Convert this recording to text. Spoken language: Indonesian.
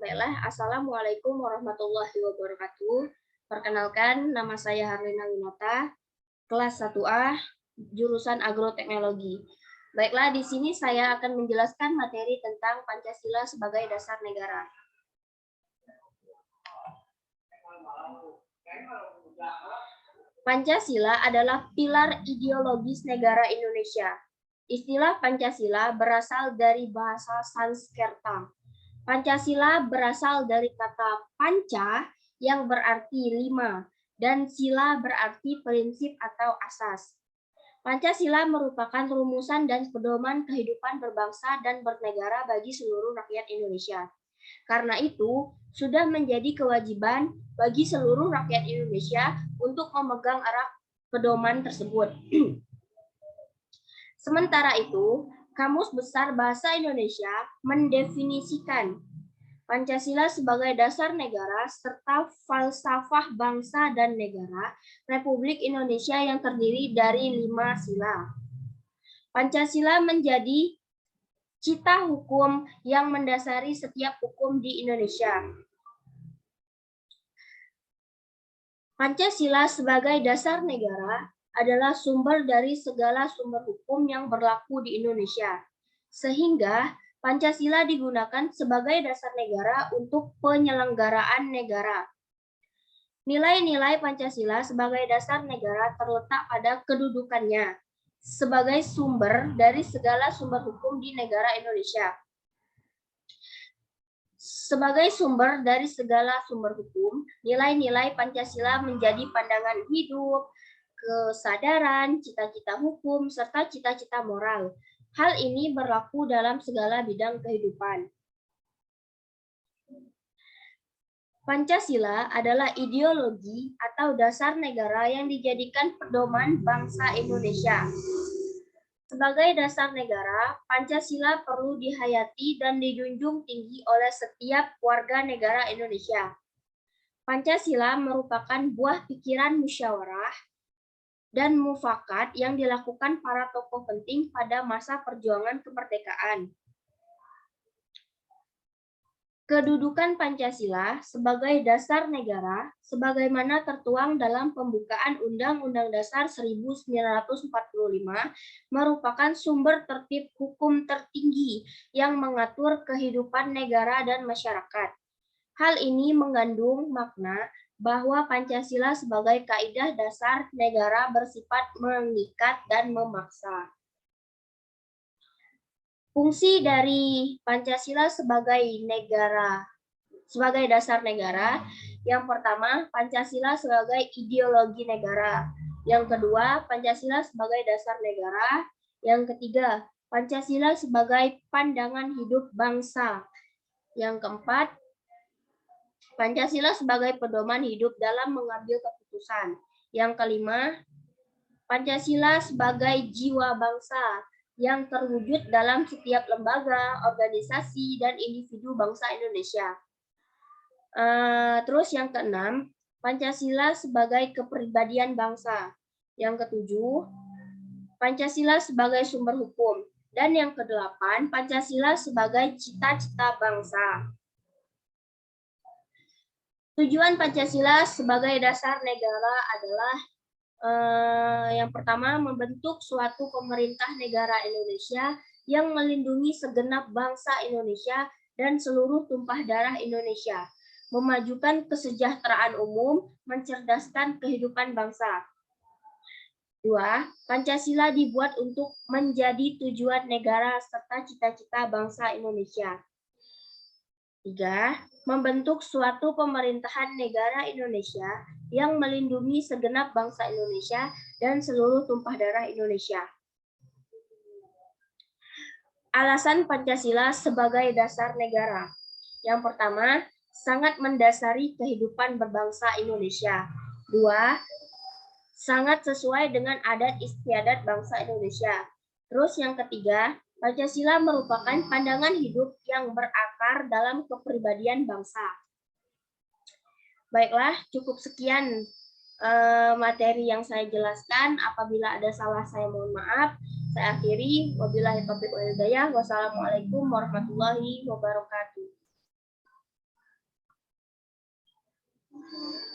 Baiklah, Assalamualaikum warahmatullahi wabarakatuh. Perkenalkan, nama saya Harlina Winata, kelas 1A, jurusan Agroteknologi. Baiklah, di sini saya akan menjelaskan materi tentang Pancasila sebagai dasar negara. Pancasila adalah pilar ideologis negara Indonesia. Istilah Pancasila berasal dari bahasa Sanskerta. Pancasila berasal dari kata panca yang berarti 5 dan sila berarti prinsip atau asas. Pancasila merupakan rumusan dan pedoman kehidupan berbangsa dan bernegara bagi seluruh rakyat Indonesia. Karena itu, sudah menjadi kewajiban bagi seluruh rakyat Indonesia untuk memegang erat pedoman tersebut. Sementara itu, Kamus Besar Bahasa Indonesia mendefinisikan Pancasila sebagai dasar negara serta falsafah bangsa dan negara Republik Indonesia yang terdiri dari 5 sila. Pancasila menjadi cita hukum yang mendasari setiap hukum di Indonesia. Pancasila sebagai dasar negara adalah sumber dari segala sumber hukum yang berlaku di Indonesia, sehingga Pancasila digunakan sebagai dasar negara untuk penyelenggaraan negara. Nilai-nilai Pancasila sebagai dasar negara terletak pada kedudukannya sebagai sumber dari segala sumber hukum di negara Indonesia. Sebagai sumber dari segala sumber hukum, nilai-nilai Pancasila menjadi pandangan hidup, kesadaran, cita-cita hukum, serta cita-cita moral. Hal ini berlaku dalam segala bidang kehidupan. Pancasila adalah ideologi atau dasar negara yang dijadikan pedoman bangsa Indonesia. Sebagai dasar negara, Pancasila perlu dihayati dan dijunjung tinggi oleh setiap warga negara Indonesia. Pancasila merupakan buah pikiran musyawarah dan mufakat yang dilakukan para tokoh penting pada masa perjuangan kemerdekaan. Kedudukan Pancasila sebagai dasar negara, sebagaimana tertuang dalam pembukaan Undang-Undang Dasar 1945, merupakan sumber tertib hukum tertinggi yang mengatur kehidupan negara dan masyarakat. Hal ini mengandung makna bahwa Pancasila sebagai kaidah dasar negara bersifat mengikat dan memaksa. Fungsi dari Pancasila sebagai dasar negara, yang pertama, Pancasila sebagai ideologi negara. Yang kedua, Pancasila sebagai dasar negara. Yang ketiga, Pancasila sebagai pandangan hidup bangsa. Yang keempat, Pancasila sebagai pedoman hidup dalam mengambil keputusan. Yang kelima, Pancasila sebagai jiwa bangsa yang terwujud dalam setiap lembaga, organisasi, dan individu bangsa Indonesia. Terus yang keenam, Pancasila sebagai kepribadian bangsa. Yang ketujuh, Pancasila sebagai sumber hukum. Dan yang kedelapan, Pancasila sebagai cita-cita bangsa. Tujuan Pancasila sebagai dasar negara adalah yang pertama, membentuk suatu pemerintah negara Indonesia yang melindungi segenap bangsa Indonesia dan seluruh tumpah darah Indonesia, memajukan kesejahteraan umum, mencerdaskan kehidupan bangsa. 2. Pancasila dibuat untuk menjadi tujuan negara serta cita-cita bangsa Indonesia. 3. Membentuk suatu pemerintahan negara Indonesia yang melindungi segenap bangsa Indonesia dan seluruh tumpah darah Indonesia. Alasan Pancasila sebagai dasar negara. Yang pertama, sangat mendasari kehidupan berbangsa Indonesia. 2. Sangat sesuai dengan adat istiadat bangsa Indonesia. Terus yang ketiga, Pancasila merupakan pandangan hidup yang berakar dalam kepribadian bangsa. Baiklah, cukup sekian materi yang saya jelaskan. Apabila ada salah, saya mohon maaf. Saya akhiri. Wabillahi taufiq wal hidayah. Wassalamualaikum warahmatullahi wabarakatuh.